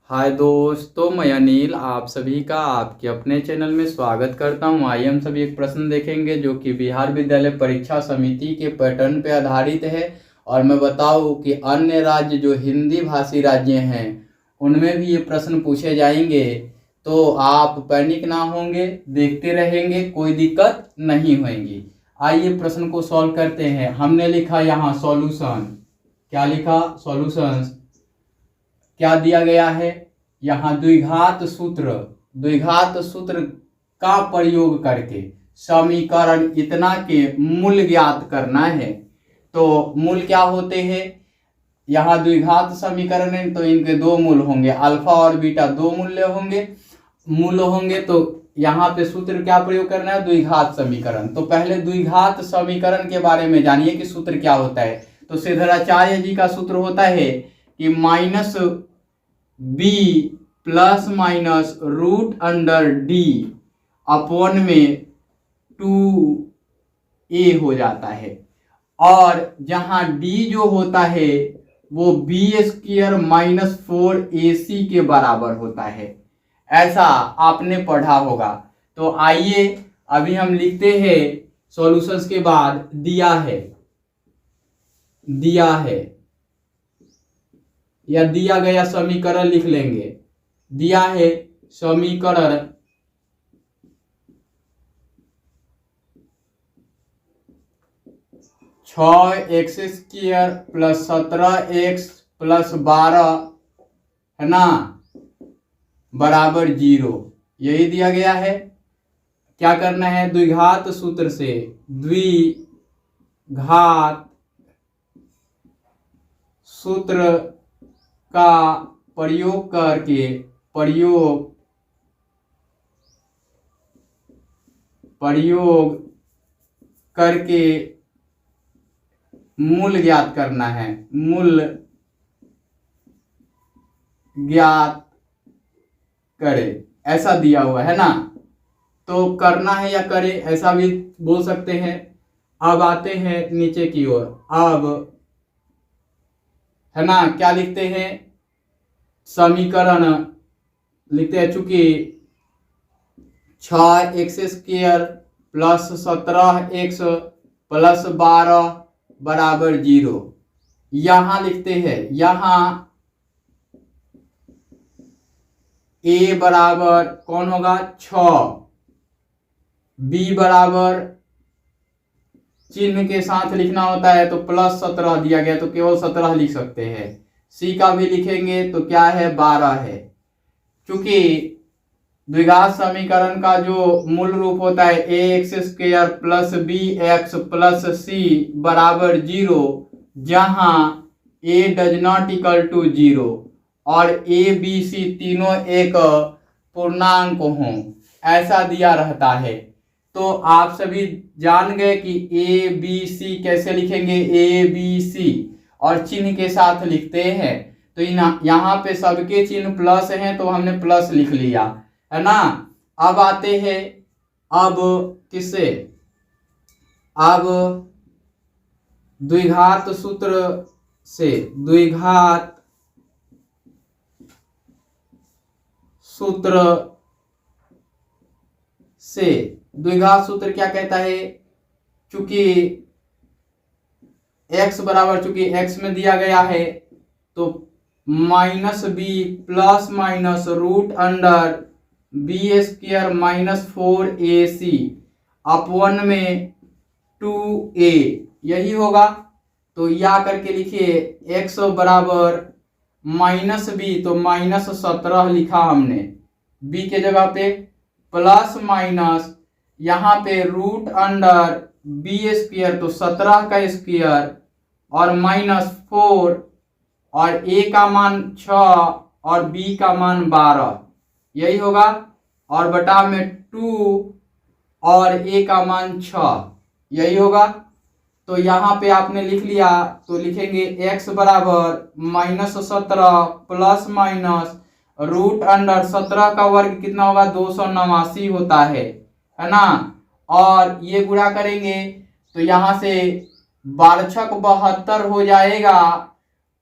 हाय दोस्तों, मैं अनिल आप सभी का आपके अपने चैनल में स्वागत करता हूं। आइए हम सभी एक प्रश्न देखेंगे जो कि बिहार विद्यालय परीक्षा समिति के पैटर्न पे आधारित है। और मैं बताऊं कि अन्य राज्य जो हिंदी भाषी राज्य हैं उनमें भी ये प्रश्न पूछे जाएंगे, तो आप पैनिक ना होंगे, देखते रहेंगे, कोई दिक्कत नहीं होगी। आइए प्रश्न को सॉल्व करते हैं। हमने लिखा यहाँ सॉल्यूशन, क्या लिखा? सॉल्यूशंस। क्या दिया गया है यहाँ? द्विघात सूत्र का प्रयोग करके समीकरण इतना के मूल ज्ञात करना है। तो मूल क्या होते हैं? यहाँ द्विघात समीकरण है तो इनके दो मूल होंगे, अल्फा और बीटा दो मूल होंगे। तो यहाँ पे सूत्र क्या प्रयोग करना है? द्विघात समीकरण। तो पहले द्विघात समीकरण के बारे में जानिए कि सूत्र क्या होता है। तो श्रीधराचार्य जी का सूत्र होता है कि minus b plus minus root under d upon में 2a हो जाता है। और जहां d जो होता है वो बी स्क्वायर माइनस 4ac के बराबर होता है। ऐसा आपने पढ़ा होगा। तो आइए अभी हम लिखते हैं सॉल्यूशंस के बाद दिया है या दिया गया समीकरण लिख लेंगे। दिया है समीकरण 6x² प्लस 17x प्लस 12 है ना बराबर 0, यही दिया गया है। क्या करना है? द्विघात सूत्र से द्विघात सूत्र का प्रयोग करके मूल ज्ञात करना है। मूल ज्ञात करे, ऐसा दिया हुआ है ना। तो करना है या करे ऐसा भी बोल सकते हैं। अब आते हैं नीचे की ओर। अब है ना क्या लिखते हैं? समीकरण लिखते हैं, चूंकि 6x² प्लस 17x प्लस 12 बराबर 0। यहां लिखते हैं, यहां a बराबर कौन होगा? 6, b बराबर चिन्ह के साथ लिखना होता है तो प्लस 17 दिया गया तो केवल 17 लिख सकते हैं। c का भी लिखेंगे तो क्या है? 12 है। क्योंकि द्विघात समीकरण का जो मूल रूप होता है ax² plus bx plus c बराबर 0, जहां a does not equal to 0 और a b c तीनों एक पूर्णांक हों, ऐसा दिया रहता है। तो आप सभी जान गए कि ए बी सी कैसे लिखेंगे? ए बी सी और चिन्ह के साथ लिखते हैं। तो यहाँ पे सबके चिन्ह प्लस हैं तो हमने प्लस लिख लिया, है ना। अब आते हैं अब किससे? अब द्विघात सूत्र से। द्विघात सूत्र क्या कहता है? चूंकि x बराबर, चूंकि x में दिया गया है तो minus b plus minus root under b² minus 4ac upon में 2a, यही होगा। तो या करके लिखिए x बराबर माइनस बी, तो माइनस 17 लिखा हमने b के जगह पे, प्लस माइनस यहाँ पे रूट अंडर b² तो 17 का स्क्वायर और माइनस 4 और a का मान 6 और b का मान 12, यही होगा। और बटा में 2 और a का मान 6, यही होगा। तो यहाँ पे आपने लिख लिया तो लिखेंगे x बराबर minus 17 plus minus root under 17 का वर्ग कितना होगा? 289 होता है ना। और ये गुणा करेंगे तो यहाँ से 12×6 72 हो जाएगा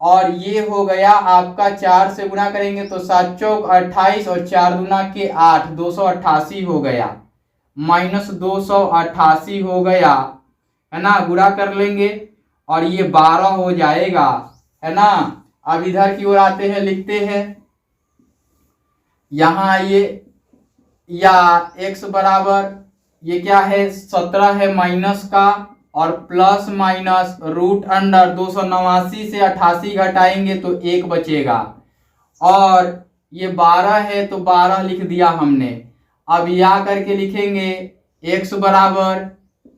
और ये हो गया आपका 4 से गुणा करेंगे तो 7 चौक 28 और 4 दूना के 8, 288 हो गया, माइनस 288 हो गया, है ना। गुणा कर लेंगे और ये 12 हो जाएगा, है ना। अब इधर की ओर आते हैं, लिखते हैं यहाँ आइए, या x बराबर ये क्या है 17 है माइनस का, और प्लस माइनस रूट अंडर 289 से 88 घटाएंगे तो 1 बचेगा, और ये 12 है तो 12 लिख दिया हमने। अब या करके लिखेंगे x बराबर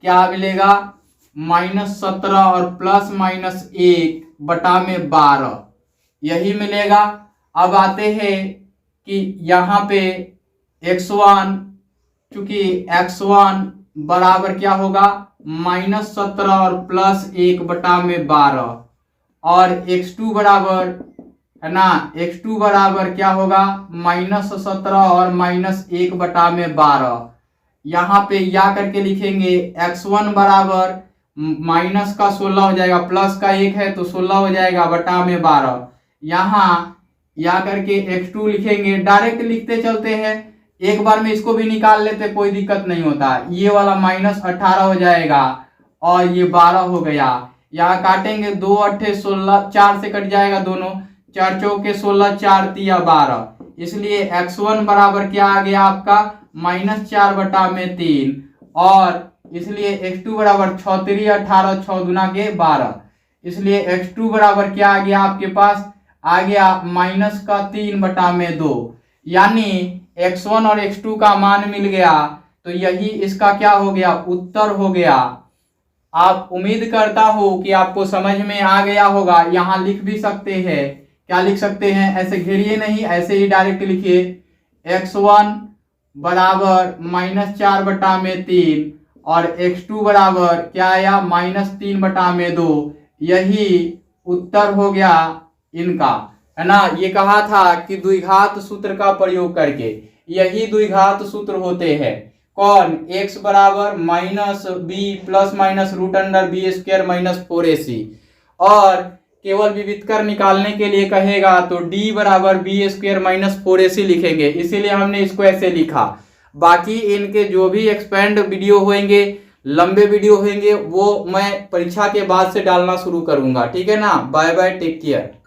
क्या मिलेगा -17 और प्लस माइनस 1 बटा में 12, यही मिलेगा। अब आते हैं कि यहाँ पे x1, चूंकि x1 बराबर क्या होगा -17 और प्लस 1 बटा में 12, और x2 बराबर, है ना, x2 बराबर क्या होगा -17 और -1 बटा में 12। यहाँ पे या करके लिखेंगे x1 बराबर माइनस का 16 हो जाएगा, प्लस का 1 है तो 16 हो जाएगा बटा में 12। यहाँ या करके x2 लिखेंगे, डायरेक्ट लिखते चलते हैं, एक बार में इसको भी निकाल लेते, कोई दिक्कत नहीं होता। ये वाला -18 हो जाएगा और ये 12 हो गया। यहाँ काटेंगे 2 8 16, 4 से कट जाएगा दोनों, 4 चौके 16, 4 तिया 12, इसलिए x1 बराबर क्या आ गया आपका -4 बटा में 3, और इसलिए x2 बराबर 6 3 18, 6 दूना के 12, इसलिए x2 बराबर क्या आ गया आपके पास, आ गया -3 बटा में 2। यानी x1 और x2 का मान मिल गया, तो यही इसका क्या हो गया उत्तर हो गया। आप उम्मीद करता हूं कि आपको समझ में आ गया होगा। यहाँ लिख भी सकते हैं, क्या लिख सकते हैं, ऐसे घेरिए नहीं, ऐसे ही डायरेक्ट लिखिए x1 बराबर -4 बटा में 3 और x2 बराबर क्या आया -3 बटा में 2, यही उत्तर हो गया इनका, है ना। ये कहा था कि द्विघात सूत्र का प्रयोग करके, यही द्विघात सूत्र होते हैं। कौन, x बराबर -b plus minus root under b square -4ac, और केवल विविधकर निकालने के लिए कहेगा तो d बराबर b स्क्वायर -4ac लिखेंगे, इसीलिए हमने इसको ऐसे लिखा। बाकी इनके जो भी एक्सपेंड वीडियो होंगे, लंबे वीडियो होंगे, वो मैं परीक्षा के बाद से डालना शुरू करूंगा, ठीक है ना। Bye bye, take care.